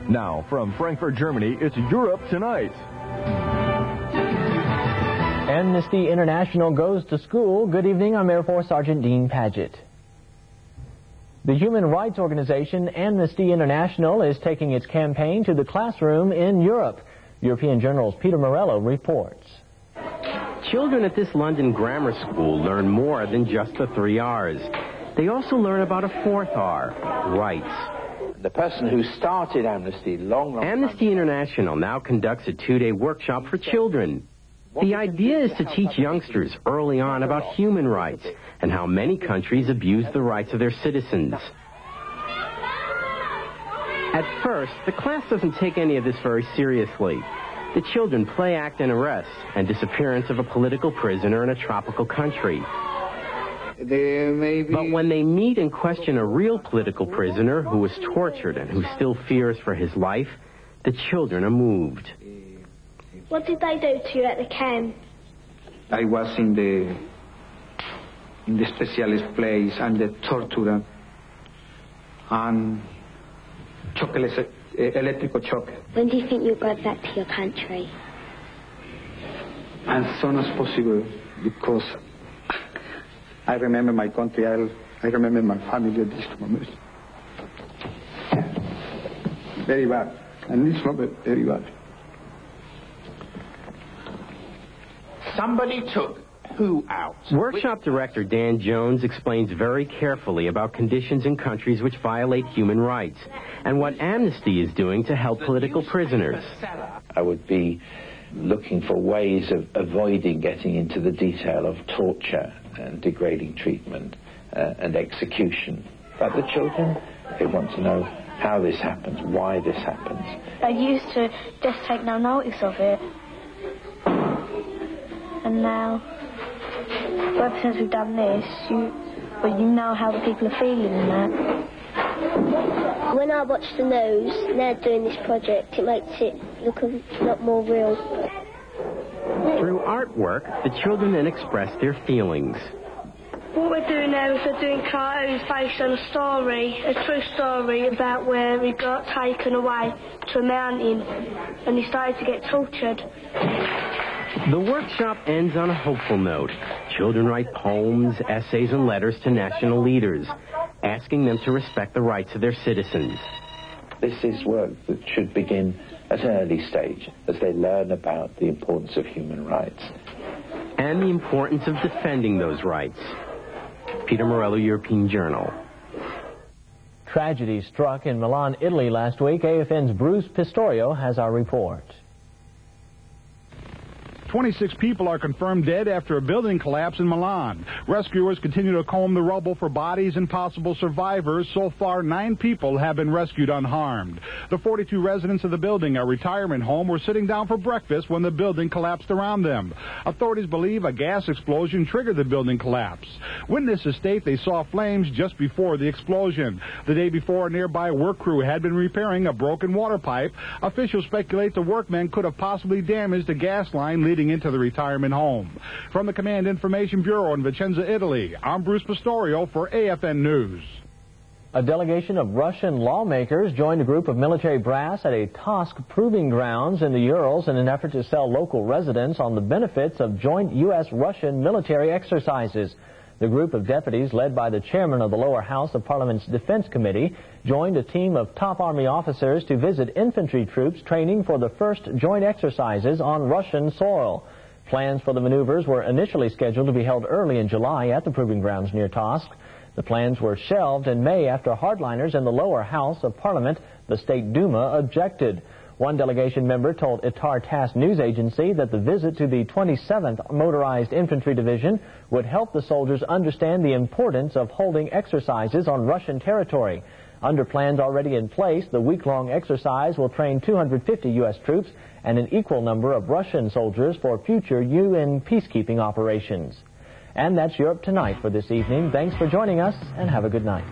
Now, from Frankfurt, Germany, it's Europe Tonight. Amnesty International goes to school. Good evening, I'm Air Force Sergeant Dean Paget. The human rights organization Amnesty International is taking its campaign to the classroom in Europe. European Journal's Peter Morello reports. Children at this London grammar school learn more than just the 3 R's. They also learn about a 4th R, rights. The person who started Amnesty Amnesty International now conducts a 2-day workshop for children. The idea is to teach youngsters early on about human rights and how many countries abuse the rights of their citizens. At first, the class doesn't take any of this very seriously. The children play, act, and arrest and disappearance of a political prisoner in a tropical country. But when they meet and question a real political prisoner who was tortured and who still fears for his life, the children are moved. What did they do to you at the camp? I was in the specialist place and the torture and electrical shock. When do you think you'll go back to your country? As soon as possible, because I remember my country, I remember my family at this moment. Very bad. And this moment, very bad. Somebody took who out? Workshop director Dan Jones explains very carefully about conditions in countries which violate human rights and what Amnesty is doing to help political prisoners. I would be looking for ways of avoiding getting into the detail of torture and degrading treatment and execution. But the children, they want to know how this happens, why this happens. They used to just take no notice of it. And now, ever since we've done this, you know how the people are feeling in that. When I watch the news, and they're doing this project, it makes it look a lot more real. Through artwork, the children then express their feelings. What we're doing now is we're doing cartoons based on a true story about where he got taken away to a mountain and he started to get tortured. The workshop ends on a hopeful note. Children write poems, essays, and letters to national leaders, asking them to respect the rights of their citizens. This is work that should begin at an early stage as they learn about the importance of human rights. And the importance of defending those rights. Peter Morello, European Journal. Tragedy struck in Milan, Italy last week. AFN's Bruce Pistorio has our report. 26 people are confirmed dead after a building collapse in Milan. Rescuers continue to comb the rubble for bodies and possible survivors. So far, 9 people have been rescued unharmed. The 42 residents of the building, a retirement home, were sitting down for breakfast when the building collapsed around them. Authorities believe a gas explosion triggered the building collapse. Witnesses state they saw flames just before the explosion. The day before, a nearby work crew had been repairing a broken water pipe. Officials speculate the workmen could have possibly damaged the gas line leading into the retirement home. From the Command Information Bureau in Vicenza, Italy, I'm Bruce Pistorio for AFN News. A delegation of Russian lawmakers joined a group of military brass at a Tosk proving grounds in the Urals in an effort to sell local residents on the benefits of joint U.S.-Russian military exercises. The group of deputies, led by the chairman of the lower house of Parliament's Defense Committee, joined a team of top Army officers to visit infantry troops training for the first joint exercises on Russian soil. Plans for the maneuvers were initially scheduled to be held early in July at the proving grounds near Tosk. The plans were shelved in May after hardliners in the lower house of Parliament, the State Duma, objected. One delegation member told Itar TASS news agency that the visit to the 27th Motorized Infantry Division would help the soldiers understand the importance of holding exercises on Russian territory. Under plans already in place, the week-long exercise will train 250 U.S. troops and an equal number of Russian soldiers for future UN peacekeeping operations. And that's Europe Tonight for this evening. Thanks for joining us, and have a good night.